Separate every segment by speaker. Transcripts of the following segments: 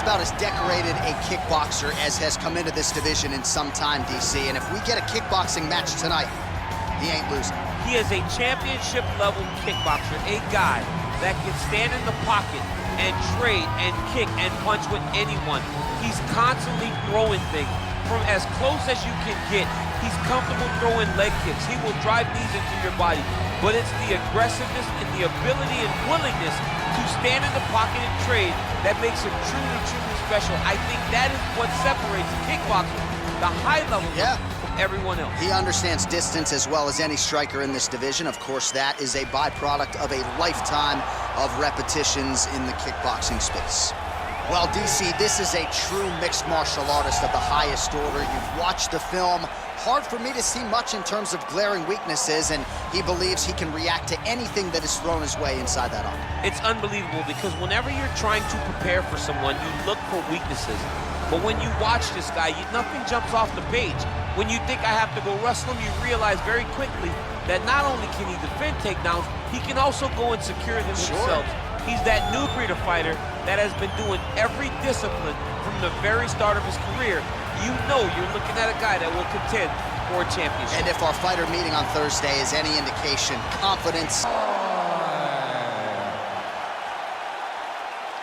Speaker 1: about as decorated a kickboxer as has come into this division in some time, DC. And if we get a kickboxing match tonight, he ain't losing.
Speaker 2: He is a championship-level kickboxer, a guy that can stand in the pocket and trade and kick and punch with anyone. He's constantly throwing things from as close as you can get. He's comfortable throwing leg kicks. He will drive knees into your body. But it's the aggressiveness and the ability and willingness to stand in the pocket and trade that makes him truly, truly special. I think that is what separates kickboxers, the high level, from everyone else.
Speaker 1: He understands distance as well as any striker in this division. Of course, that is a byproduct of a lifetime of repetitions in the kickboxing space. Well, DC, this is a true mixed martial artist of the highest order. You've watched the film. Hard for me to see much in terms of glaring weaknesses, and he believes he can react to anything that is thrown his way inside that arm.
Speaker 2: It's unbelievable because whenever you're trying to prepare for someone, you look for weaknesses. But when you watch this guy, nothing jumps off the page. When you think I have to go wrestle him, you realize very quickly that not only can he defend takedowns, he can also go and secure them himself. He's that new breed of fighter that has been doing every discipline from the very start of his career. You know you're looking at a guy that will contend for a championship.
Speaker 1: And if our fighter meeting on Thursday is any indication, confidence.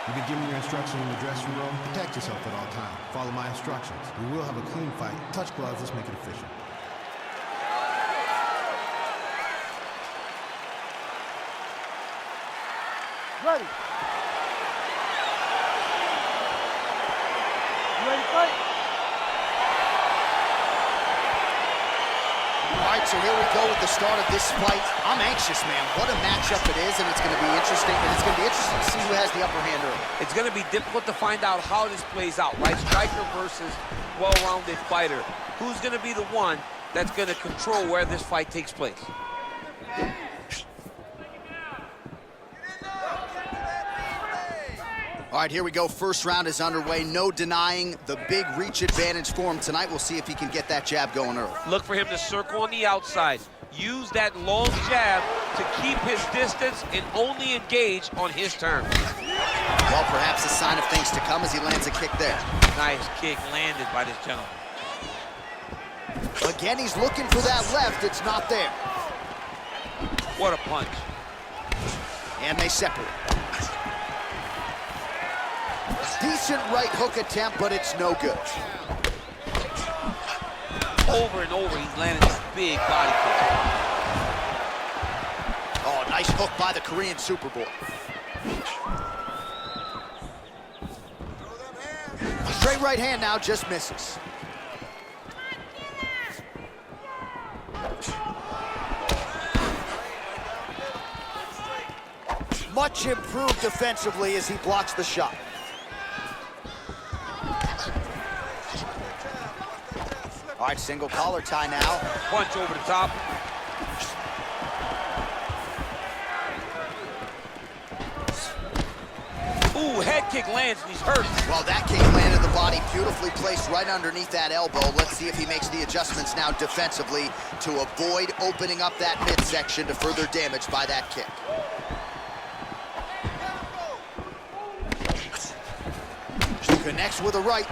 Speaker 3: You've been given your instructions in the dressing room. Protect yourself at all times. Follow my instructions. We will have a clean fight. Touch gloves, let's make it official.
Speaker 4: Ready. You ready to fight?
Speaker 1: All right, so here we go with the start of this fight. I'm anxious, man. What a matchup it is, and it's going to be interesting. And it's going to be interesting to see who has the upper hand early.
Speaker 2: It's going to be difficult to find out how this plays out, right? Striker versus well-rounded fighter. Who's going to be the one that's going to control where this fight takes place?
Speaker 1: All right, here we go. First round is underway. No denying the big reach advantage for him tonight. We'll see if he can get that jab going early.
Speaker 2: Look for him to circle on the outside. Use that long jab to keep his distance and only engage on his terms.
Speaker 1: Well, perhaps a sign of things to come as he lands a kick there.
Speaker 2: Nice kick landed by this gentleman.
Speaker 1: Again, he's looking for that left. It's not there.
Speaker 2: What a punch.
Speaker 1: And they separate. Decent right hook attempt, but it's no good.
Speaker 2: Over and over, he's landed this big body kick.
Speaker 1: Oh, nice hook by the Korean Superboy. Straight right hand now, just misses. Much improved defensively as he blocks the shot. All right, single collar tie now.
Speaker 2: Punch over the top. Ooh, head kick lands and he's hurt.
Speaker 1: Well, that kick landed the body beautifully placed right underneath that elbow. Let's see if he makes the adjustments now defensively to avoid opening up that midsection to further damage by that kick. Connects with a right.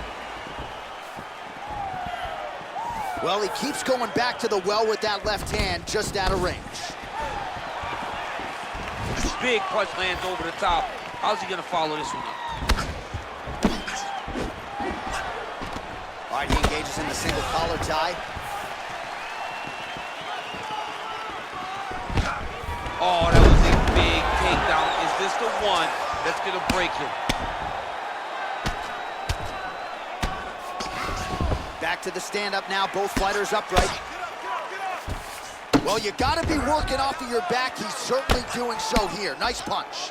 Speaker 1: Well, he keeps going back to the well with that left hand, just out of range.
Speaker 2: Big punch lands over the top. How's he gonna follow this one up?
Speaker 1: All right, he engages in the single collar tie.
Speaker 2: Oh, that was a big takedown. Is this the one that's gonna break him?
Speaker 1: Back to the stand-up now, both fighters upright. Well, you gotta be working off of your back. He's certainly doing so here. Nice punch.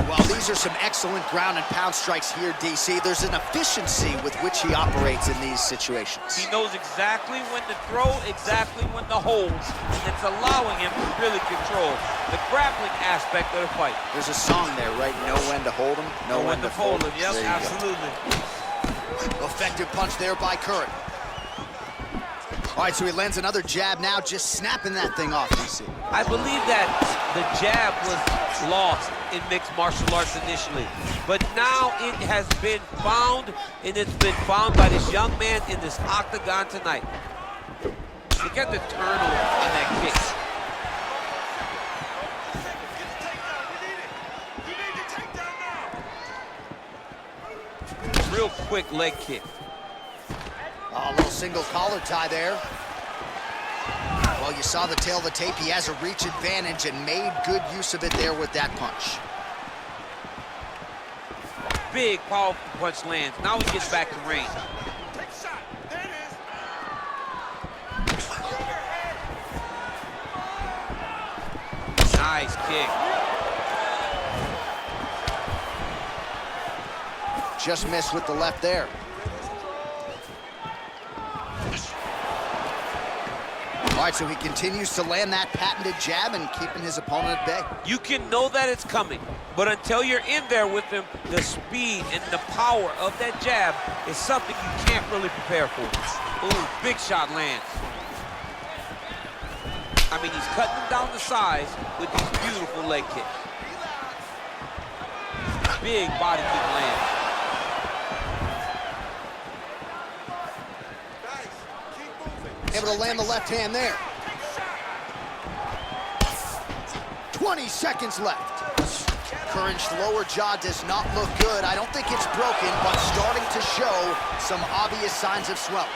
Speaker 1: Well, these are some excellent ground and pound strikes here, DC. There's an efficiency with which he operates in these situations.
Speaker 2: He knows exactly when to throw, exactly when to hold, and it's allowing him to really control the grappling aspect of the fight.
Speaker 1: There's a song there, right? Know when to hold him, know when to fold him.
Speaker 2: Yep, absolutely.
Speaker 1: Effective punch there by Curry. All right, so he lands another jab now, just snapping that thing off, DC.
Speaker 2: I believe that the jab was lost in mixed martial arts initially, but now it has been found, and it's been found by this young man in this octagon tonight. Look at the turnover on that kick. Real quick leg kick.
Speaker 1: Oh, a little single collar tie there. Well, you saw the tail of the tape. He has a reach advantage and made good use of it there with that punch.
Speaker 2: Big, powerful punch lands. Now he gets back to range. Nice kick.
Speaker 1: Just missed with the left there. All right, so he continues to land that patented jab and keeping his opponent at bay.
Speaker 2: You can know that it's coming, but until you're in there with him, the speed and the power of that jab is something you can't really prepare for. Ooh, big shot lands. I mean, he's cutting him down the sides with these beautiful leg kicks. Big body kick lands.
Speaker 1: Able to land the left hand there. 20 seconds left. Curran's lower jaw does not look good. I don't think it's broken, but starting to show some obvious signs of swelling.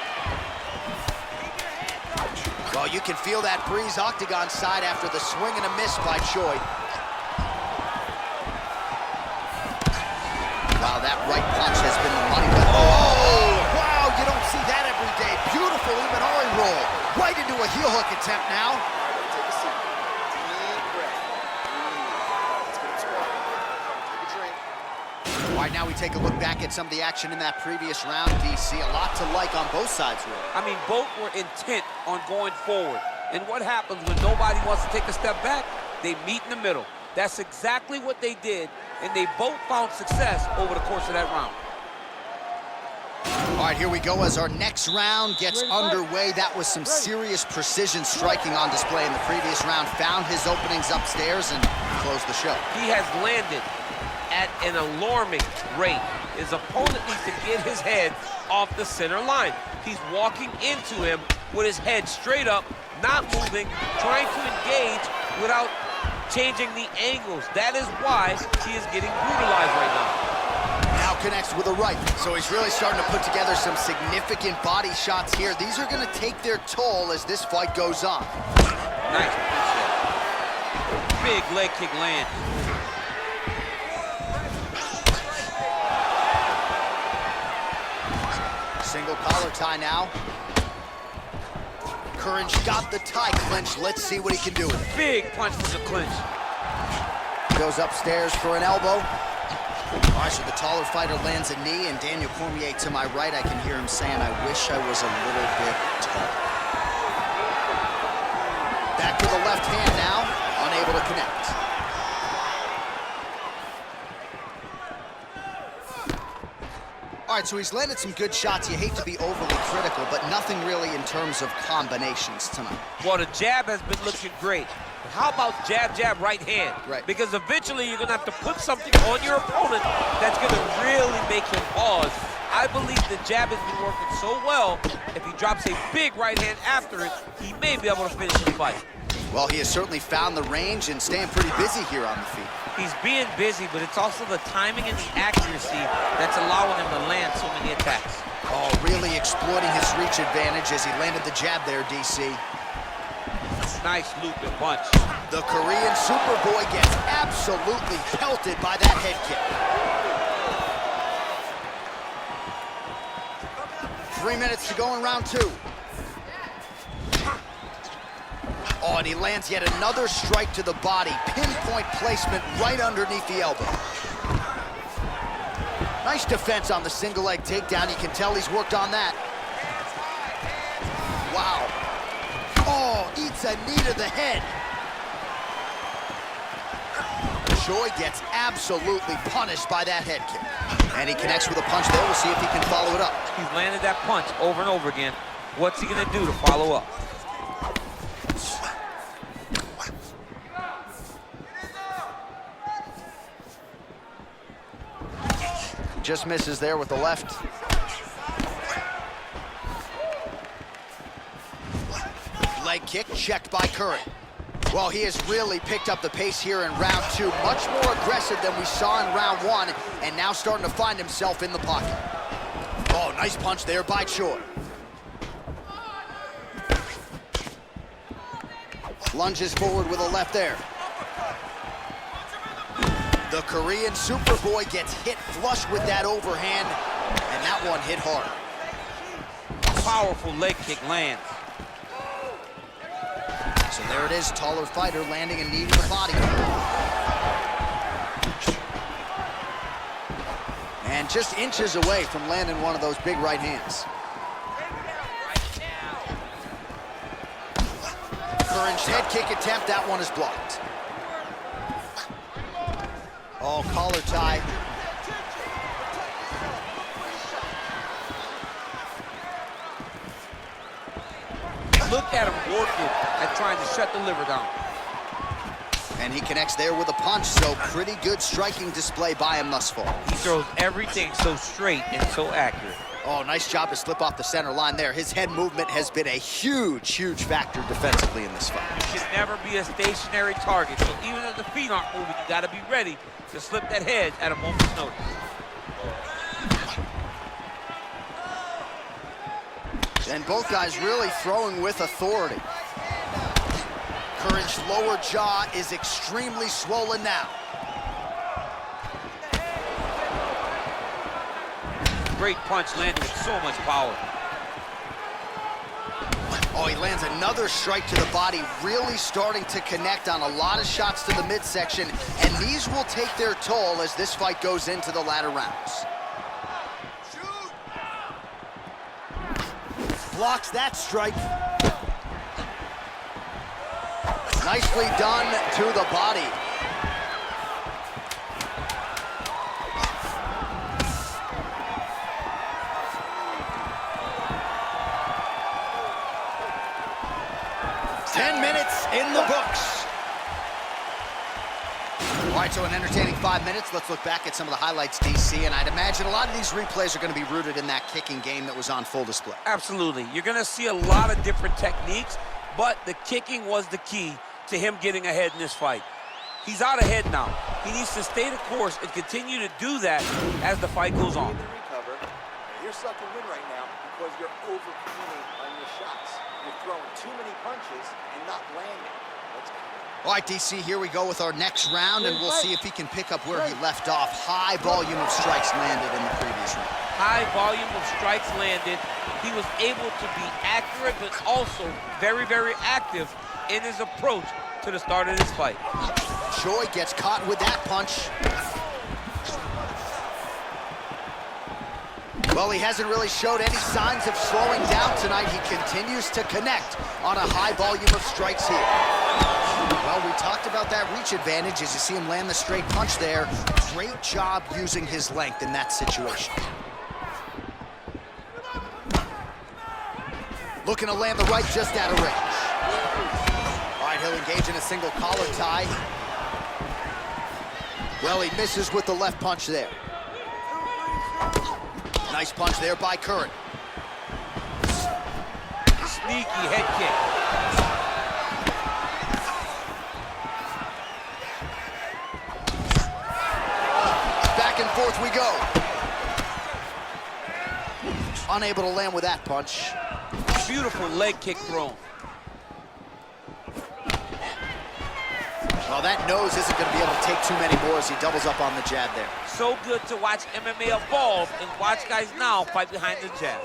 Speaker 1: Well, you can feel that breeze octagon side after the swing and a miss by Choi. Wow, that right punch has been the money. Oh, wow, you don't see that every day. Beautiful Imanari roll. Right into a heel hook attempt now.
Speaker 5: Take a seat. Deep breath. Let's get it squat. Take a drink.
Speaker 1: All right, now we take a look back at some of the action in that previous round, DC. A lot to like on both sides, really.
Speaker 2: I mean, both were intent on going forward. And what happens when nobody wants to take a step back? They meet in the middle. That's exactly what they did, and they both found success over the course of that round.
Speaker 1: All right, here we go as our next round gets underway. That was some serious precision striking on display in the previous round. Found his openings upstairs and closed the show.
Speaker 2: He has landed at an alarming rate. His opponent needs to get his head off the center line. He's walking into him with his head straight up, not moving, trying to engage without changing the angles. That is why he is getting brutalized right now.
Speaker 1: Now connects with a right. So he's really starting to put together some significant body shots here. These are going to take their toll as this fight goes on.
Speaker 2: Nice push. Big leg kick land.
Speaker 1: Single collar tie now. Curran got the tie clinch. Let's see what he can do with it.
Speaker 2: Big punch from the clinch.
Speaker 1: Goes upstairs for an elbow. All right, so the taller fighter lands a knee, and Daniel Cormier to my right, I can hear him saying, I wish I was a little bit taller. Back to the left hand now, unable to connect. All right, so he's landed some good shots. You hate to be overly critical, but nothing really in terms of combinations tonight.
Speaker 2: Well, the jab has been looking great. But how about jab, jab, right hand?
Speaker 1: Right.
Speaker 2: Because eventually you're going to have to put something on your opponent that's going to really make him pause. I believe the jab has been working so well, if he drops a big right hand after it, he may be able to finish the fight.
Speaker 1: Well, he has certainly found the range and staying pretty busy here on the feet.
Speaker 2: He's being busy, but it's also the timing and the accuracy that's allowing him to land so many attacks.
Speaker 1: Oh, really exploiting his reach advantage as he landed the jab there, DC.
Speaker 2: Nice looping punch.
Speaker 1: The Korean Superboy gets absolutely pelted by that head kick. 3 minutes to go in round two. Oh, and he lands yet another strike to the body. Pinpoint placement right underneath the elbow. Nice defense on the single leg takedown. You can tell he's worked on that. Wow. Oh, eats a knee to the head. Choi gets absolutely punished by that head kick. And he connects with a punch there. We'll see if he can follow it up.
Speaker 2: He's landed that punch over and over again. What's he gonna do to follow up?
Speaker 1: Just misses there with the left. Leg kick checked by Curran. Well, he has really picked up the pace here in round 2. Much more aggressive than we saw in round 1, and now starting to find himself in the pocket. Oh, nice punch there by Choi. Lunges forward with a left there. The Korean Superboy gets hit flush with that overhand, and that one hit hard.
Speaker 2: Powerful leg kick lands.
Speaker 1: So there it is, taller fighter landing a knee to the body. And just inches away from landing one of those big right hands. Curran's head kick attempt, that one is blocked. Oh, collar tie.
Speaker 2: Look at him working at trying to shut the liver down.
Speaker 1: And he connects there with a punch, so pretty good striking display by him thus far.
Speaker 2: He throws everything so straight and so accurate.
Speaker 1: Oh, nice job to slip off the center line there. His head movement has been a huge, huge factor defensively in this fight.
Speaker 2: You should never be a stationary target, so even if the feet aren't moving, you gotta be ready to slip that head at a moment's notice.
Speaker 1: And both guys really throwing with authority. Curran's lower jaw is extremely swollen now.
Speaker 2: Great punch landed with so much power.
Speaker 1: Oh, he lands another strike to the body, really starting to connect on a lot of shots to the midsection, and these will take their toll as this fight goes into the latter rounds. Blocks that strike. Nicely done to the body. In the books. All right, so an entertaining 5 minutes. Let's look back at some of the highlights, DC, and I'd imagine a lot of these replays are going to be rooted in that kicking game that was on full display.
Speaker 2: Absolutely. You're going to see a lot of different techniques, but the kicking was the key to him getting ahead in this fight. He's out ahead now. He needs to stay the course and continue to do that as the fight goes on.
Speaker 5: You're sucking in right now because you're overcommitting on your shots. You're throwing too many punches and not landing. Let's go.
Speaker 1: All right, DC, here we go with our next round, and we'll see if he can pick up where he left off. High volume of strikes landed in the previous round.
Speaker 2: High volume of strikes landed. He was able to be accurate, but also very, very active in his approach to the start of this fight.
Speaker 1: Choi gets caught with that punch. Well, he hasn't really showed any signs of slowing down tonight. He continues to connect on a high volume of strikes here. Well, we talked about that reach advantage as you see him land the straight punch there. Great job using his length in that situation. Looking to land the right just out of range. All right, he'll engage in a single collar tie. Well, he misses with the left punch there. Nice punch there by Curran.
Speaker 2: Sneaky head kick.
Speaker 1: Back and forth we go. Unable to land with that punch.
Speaker 2: Beautiful leg kick thrown.
Speaker 1: Well, that nose isn't going to be able to take too many more as he doubles up on the jab there.
Speaker 2: So good to watch MMA evolve and watch guys now fight behind the jab.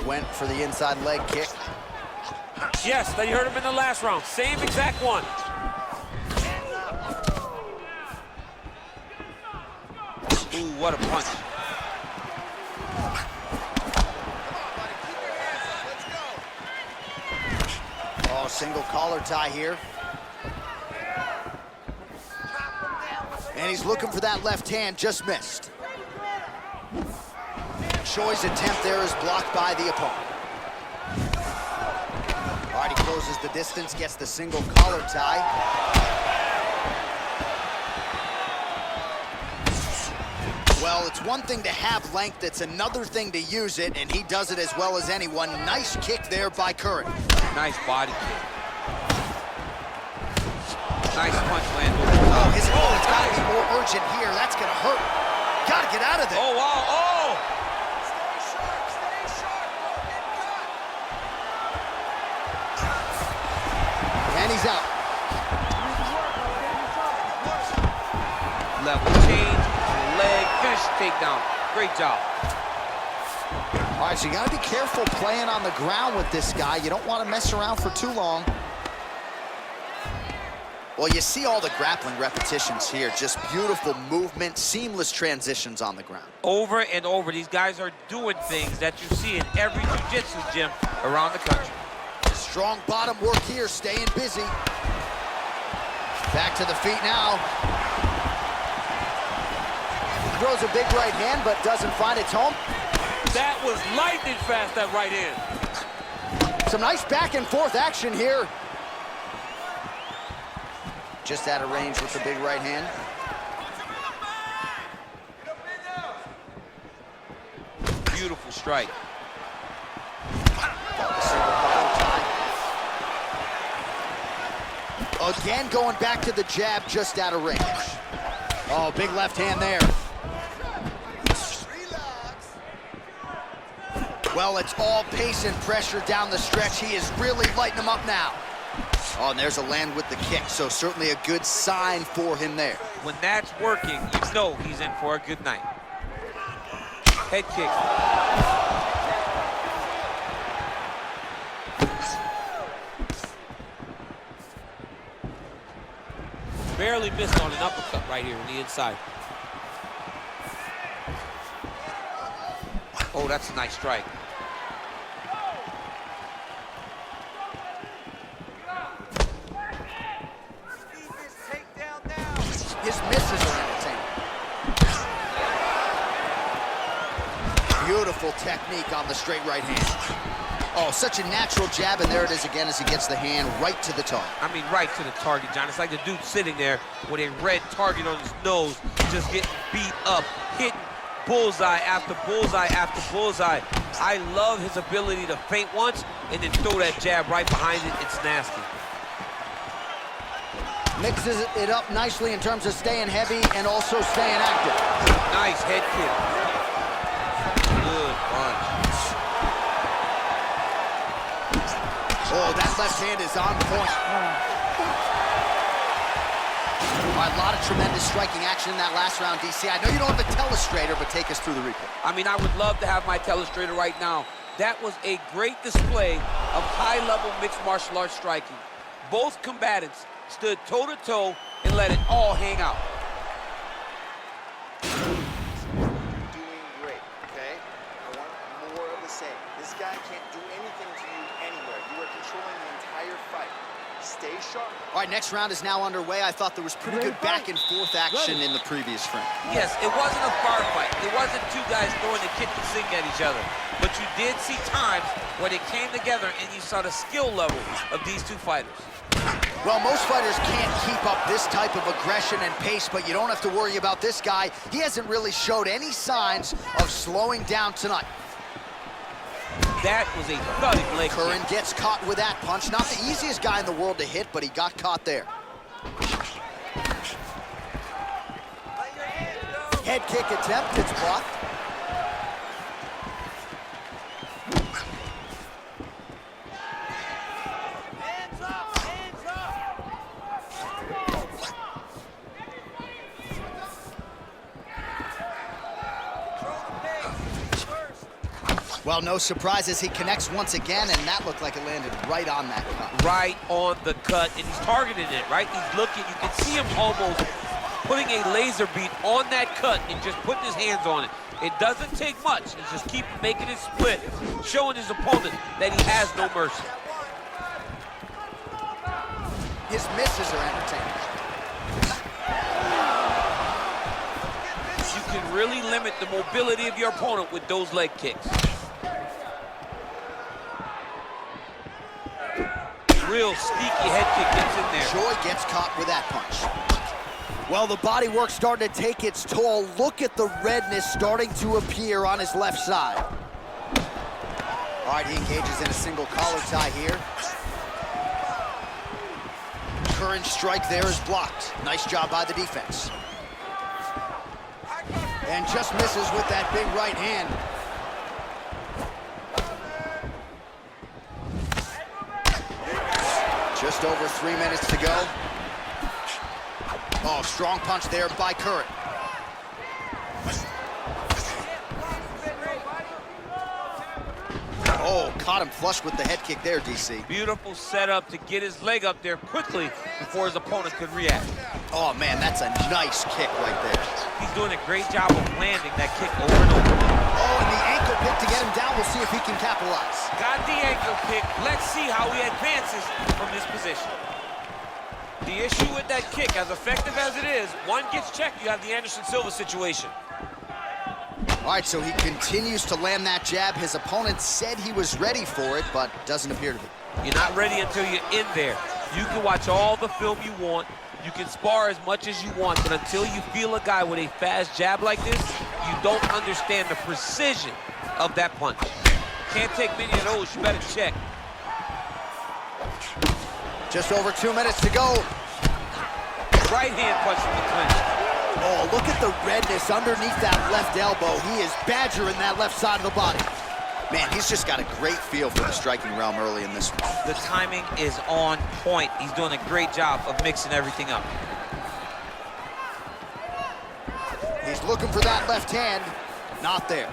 Speaker 1: Went for the inside leg kick.
Speaker 2: Yes, that you heard him in the last round. Same exact one. Ooh, what a punch.
Speaker 1: Oh, single collar tie here. And he's looking for that left hand, just missed. Choi's attempt there is blocked by the opponent. All right, he closes the distance, gets the single collar tie. Well, it's one thing to have length, it's another thing to use it, and he does it as well as anyone. Nice kick there by Curran.
Speaker 2: Nice body kick. Nice punch landed.
Speaker 1: Oh, his opponent's got to be more urgent here. That's going to hurt. Got to get out of there.
Speaker 2: Oh, wow, oh!
Speaker 5: Stay sharp, don't get caught.
Speaker 1: And he's out.
Speaker 2: Level change, leg, finish takedown. Great job.
Speaker 1: All right, so you got to be careful playing on the ground with this guy. You don't want to mess around for too long. Well, you see all the grappling repetitions here. Just beautiful movement, seamless transitions on the ground.
Speaker 2: Over and over, these guys are doing things that you see in every jiu-jitsu gym around the country.
Speaker 1: Strong bottom work here, staying busy. Back to the feet now. Throws a big right hand, but doesn't find its home.
Speaker 2: That was lightning fast, that right hand.
Speaker 1: Some nice back and forth action here. Just out of range with the big right hand.
Speaker 2: Beautiful strike.
Speaker 1: Again, going back to the jab, just out of range. Oh, big left hand there. Well, it's all pace and pressure down the stretch. He is really lighting him up now. Oh, and there's a land with the kick, so certainly a good sign for him there.
Speaker 2: When that's working, you know he's in for a good night. Head kick. Barely missed on an uppercut right here on the inside. Oh, that's a nice strike.
Speaker 1: His misses are entertaining. Beautiful technique on the straight right hand. Oh, such a natural jab, and there it is again as he gets the hand right to the target.
Speaker 2: I mean, right to the target, John. It's like the dude sitting there with a red target on his nose, just getting beat up, hitting bullseye after bullseye after bullseye. I love his ability to feint once and then throw that jab right behind it. It's nasty.
Speaker 1: Mixes it up nicely in terms of staying heavy and also staying active.
Speaker 2: Nice head kick. Good punch.
Speaker 1: Oh, that left hand is on point. All right, a lot of tremendous striking action in that last round, DC. I know you don't have a telestrator, but take us through the replay.
Speaker 2: I mean, I would love to have my telestrator right now. That was a great display of high-level mixed martial arts striking. Both combatants stood toe-to-toe and let it all hang out.
Speaker 5: Doing great, okay? I want more of the same. This guy can't do anything to you anywhere. You are controlling the entire fight. Stay sharp.
Speaker 1: All right, next round is now underway. I thought there was pretty good back and forth action in the previous frame.
Speaker 2: Yes, it wasn't a bar fight. It wasn't two guys throwing the kitchen sink at each other. But you did see times where they came together and you saw the skill level of these two fighters.
Speaker 1: Well, most fighters can't keep up this type of aggression and pace, but you don't have to worry about this guy. He hasn't really showed any signs of slowing down tonight.
Speaker 2: That was a thudding leg
Speaker 1: Curran
Speaker 2: kick.
Speaker 1: gets caught with that punch. Not the easiest guy in the world to hit, but he got caught there. Head kick attempt, it's blocked. Well, no surprises. He connects once again, and that looked like it landed right on that cut.
Speaker 2: Right on the cut, and he's targeting it, right? He's looking, you can see him almost putting a laser beam on that cut and just putting his hands on it. It doesn't take much. He's just keep making it split, showing his opponent that he has no mercy.
Speaker 1: His misses are entertaining.
Speaker 2: can really limit the mobility of your opponent with those leg kicks. Real sneaky head kick gets in there.
Speaker 1: Choi gets caught with that punch. Well, the body work starting to take its toll. Look at the redness starting to appear on his left side. All right, he engages in a single collar tie here. Current strike there is blocked. Nice job by the defense. And just misses with that big right hand. Just over 3 minutes to go. Oh, strong punch there by Curran. Oh, caught him flush with the head kick there, DC.
Speaker 2: Beautiful setup to get his leg up there quickly before his opponent could react.
Speaker 1: Oh, man, that's a nice kick right there.
Speaker 2: He's doing a great job of landing that kick over and over.
Speaker 1: Oh, and the ankle pick to get him down. We'll see if he can capitalize.
Speaker 2: Got the ankle pick. Let's see how he advances from this position. The issue with that kick, as effective as it is, one gets checked, you have the Anderson Silva situation.
Speaker 1: All right, so he continues to land that jab. His opponent said he was ready for it, but doesn't appear to be.
Speaker 2: You're not ready until you're in there. You can watch all the film you want. You can spar as much as you want, but until you feel a guy with a fast jab like this, you don't understand the precision of that punch. Can't take many of those, you better check.
Speaker 1: Just over 2 minutes to go.
Speaker 2: Right hand punch in the clinch.
Speaker 1: Oh, look at the redness underneath that left elbow. He is badgering that left side of the body. Man, he's just got a great feel for the striking realm early in this one.
Speaker 2: The timing is on point. He's doing a great job of mixing everything up.
Speaker 1: He's looking for that left hand. Not there.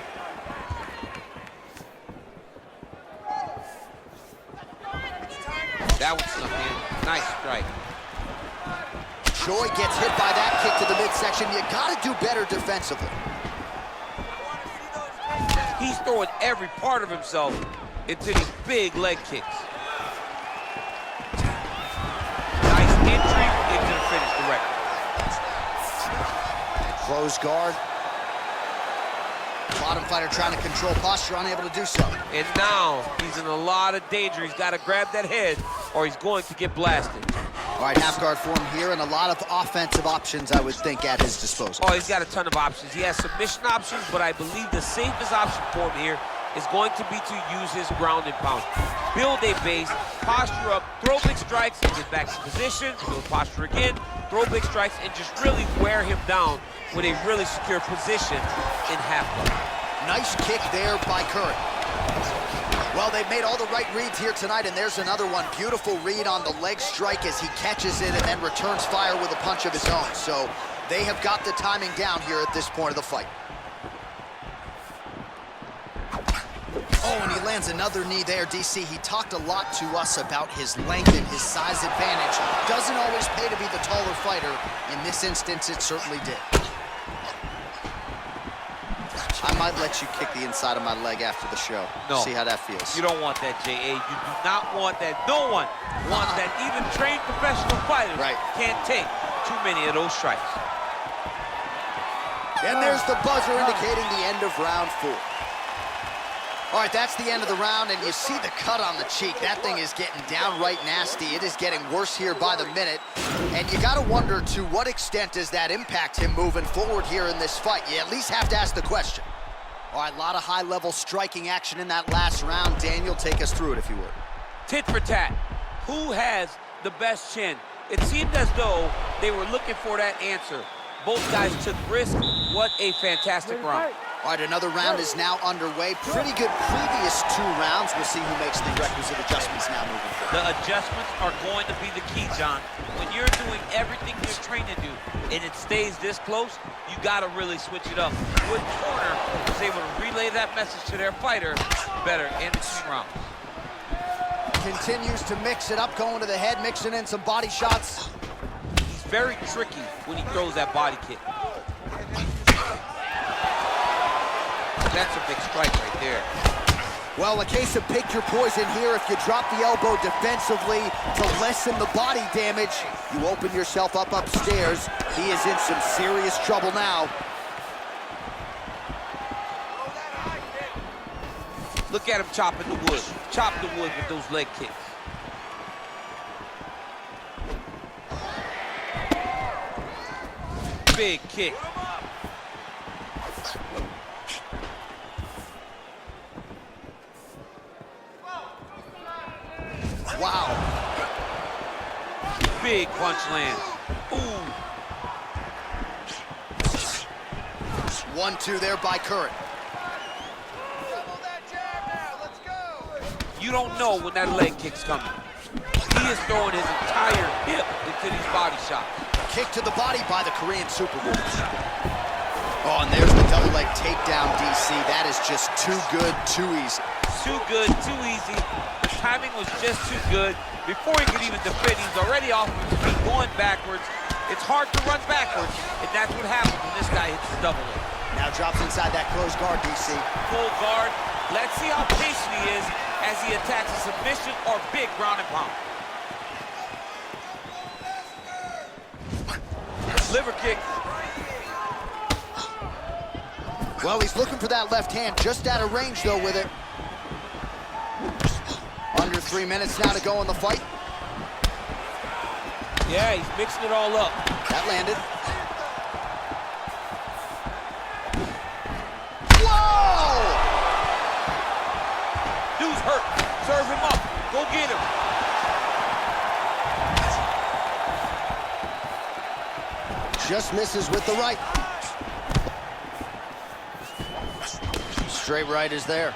Speaker 2: That one's snuck in. Nice strike.
Speaker 1: Choi gets hit by that kick to the midsection. You gotta do better defensively.
Speaker 2: He's throwing every part of himself into these big leg kicks. Nice entry into the finish directly.
Speaker 1: Close guard. Bottom fighter trying to control posture, unable to do so.
Speaker 2: And now he's in a lot of danger. He's got to grab that head or he's going to get blasted.
Speaker 1: All right, half guard form here, and a lot of offensive options, I would think, at his disposal.
Speaker 2: Oh, he's got a ton of options. He has submission options, but I believe the safest option for him here is going to be to use his ground and pound. Build a base, posture up, throw big strikes, and get back to position, build posture again, throw big strikes, and just really wear him down with a really secure position in half guard.
Speaker 1: Nice kick there by Curran. Well, they've made all the right reads here tonight, and there's another one. Beautiful read on the leg strike as he catches it and then returns fire with a punch of his own. So they have got the timing down here at this point of the fight. Oh, and he lands another knee there, DC. He talked a lot to us about his length and his size advantage. Doesn't always pay to be the taller fighter. In this instance, it certainly did. I might let you kick the inside of my leg after the show.
Speaker 2: No.
Speaker 1: See how that feels.
Speaker 2: You don't want that, J.A. You do not want that. No one wants that. Even trained professional fighters can't take too many of those strikes.
Speaker 1: And there's the buzzer indicating the end of round 4. All right, that's the end of the round, and you see the cut on the cheek. That thing is getting downright nasty. It is getting worse here by the minute. And you gotta wonder, to what extent does that impact him moving forward here in this fight? You at least have to ask the question. All right, a lot of high-level striking action in that last round. Daniel, take us through it, if you would.
Speaker 2: Tit for tat. Who has the best chin? It seemed as though they were looking for that answer. Both guys took risk. What a fantastic round.
Speaker 1: All right, another round is now underway. Pretty good previous 2 rounds. We'll see who makes the requisite adjustments now moving forward.
Speaker 2: The adjustments are going to be the key, John. When you're doing everything you're trained to do and it stays this close, you got to really switch it up. Wood Corner was able to relay that message to their fighter better in between rounds.
Speaker 1: Continues to mix it up, going to the head, mixing in some body shots.
Speaker 2: He's very tricky when he throws that body kick. That's a big strike right there.
Speaker 1: Well, a case of pick your poison here. If you drop the elbow defensively to lessen the body damage, you open yourself up upstairs. He is in some serious trouble now.
Speaker 2: Look at him chopping the wood. Chop the wood with those leg kicks. Big kick.
Speaker 1: Wow.
Speaker 2: Big punch lands. Ooh.
Speaker 1: 1-2 there by Curran.
Speaker 2: You don't know when that leg kick's coming. He is throwing his entire hip into these body shots.
Speaker 1: Kick to the body by the Korean Superboy. Oh, and there's the double leg takedown, DC. That is just too good, too easy.
Speaker 2: Too good, too easy. The timing was just too good. Before he could even defend, he's already off of his feet, going backwards. It's hard to run backwards, and that's what happens when this guy hits the double leg.
Speaker 1: Now drops inside that closed guard, DC.
Speaker 2: Full guard. Let's see how patient he is as he attacks a submission or big ground and pound. Liver kick.
Speaker 1: Well, he's looking for that left hand, just out of range, though, with it. Under 3 minutes now to go in the fight.
Speaker 2: Yeah, he's mixing it all up.
Speaker 1: That landed. Whoa!
Speaker 2: Dude's hurt. Serve him up. Go get him.
Speaker 1: Just misses with the right. Straight right is there.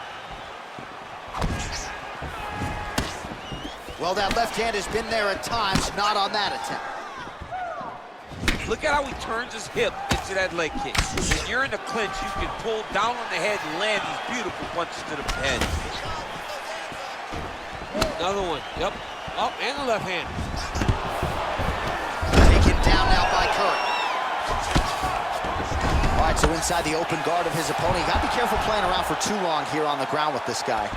Speaker 1: Well, that left hand has been there at times, not on that attempt.
Speaker 2: Look at how he turns his hip into that leg kick. When you're in the clinch, you can pull down on the head and land these beautiful punches to the head. Another one. Yep. Up and the left hand.
Speaker 1: Taken down now by Curran. All right, so inside the open guard of his opponent. You gotta be careful playing around for too long here on the ground with this guy.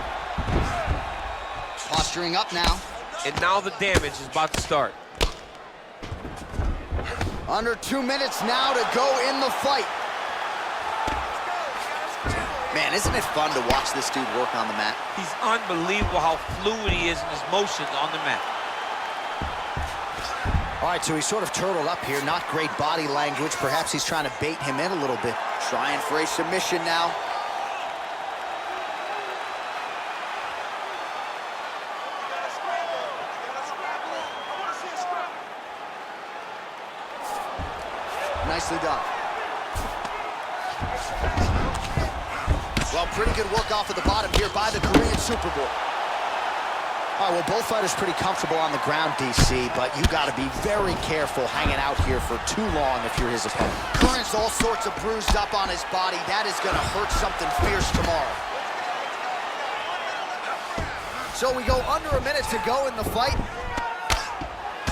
Speaker 1: Posturing up now.
Speaker 2: And now the damage is about to start.
Speaker 1: Under 2 minutes now to go in the fight. Man, isn't it fun to watch this dude work on the mat?
Speaker 2: He's unbelievable how fluid he is in his motions on the mat.
Speaker 1: All right, so he's sort of turtled up here. Not great body language. Perhaps he's trying to bait him in a little bit. Trying for a submission now. Nicely done. Well, pretty good work off of the bottom here by the Korean Superboy. All right, well, both fighters pretty comfortable on the ground, DC, but you got to be very careful hanging out here for too long if you're his opponent. Curran's all sorts of bruised up on his body. That is going to hurt something fierce tomorrow. So we go under a minute to go in the fight.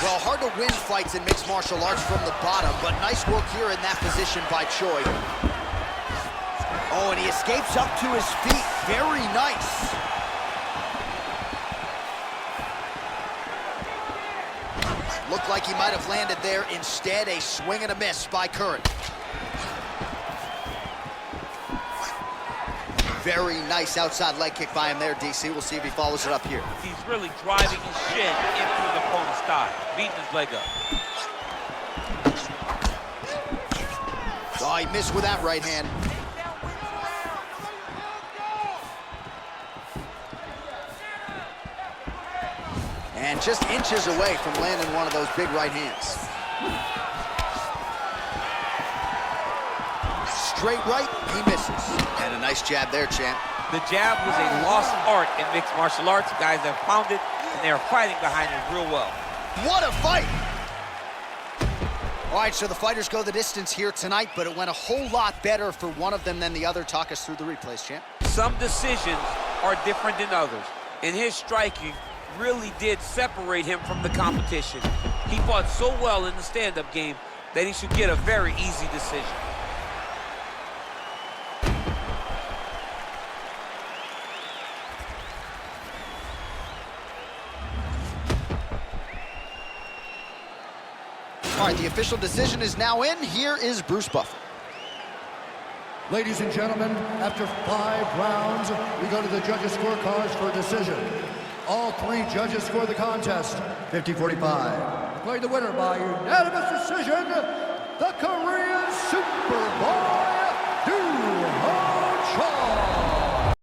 Speaker 1: Well, hard to win fights in mixed martial arts from the bottom, but nice work here in that position by Choi. Oh, and he escapes up to his feet. Very nice. Looked like he might have landed there. Instead, a swing and a miss by Curran. Very nice outside leg kick by him there, DC. We'll see if he follows it up here.
Speaker 2: He's really driving his shin into his opponent's thigh, beating his leg up.
Speaker 1: Oh, he missed with that right hand. And just inches away from landing one of those big right hands. Straight right, he misses. And a nice jab there, champ.
Speaker 2: The jab was a lost art in mixed martial arts. Guys have found it, and they are fighting behind it real well.
Speaker 1: What a fight! All right, so the fighters go the distance here tonight, but it went a whole lot better for one of them than the other. Talk us through the replays, champ.
Speaker 2: Some decisions are different than others, and his striking really did separate him from the competition. He fought so well in the stand-up game that he should get a very easy decision.
Speaker 1: All right, the official decision is now in. Here is Bruce Buffer.
Speaker 6: Ladies and gentlemen, after 5 rounds, we go to the judges' scorecards for a decision. All 3 judges score the contest 50-45. Declared the winner by unanimous decision, the Korean Superboy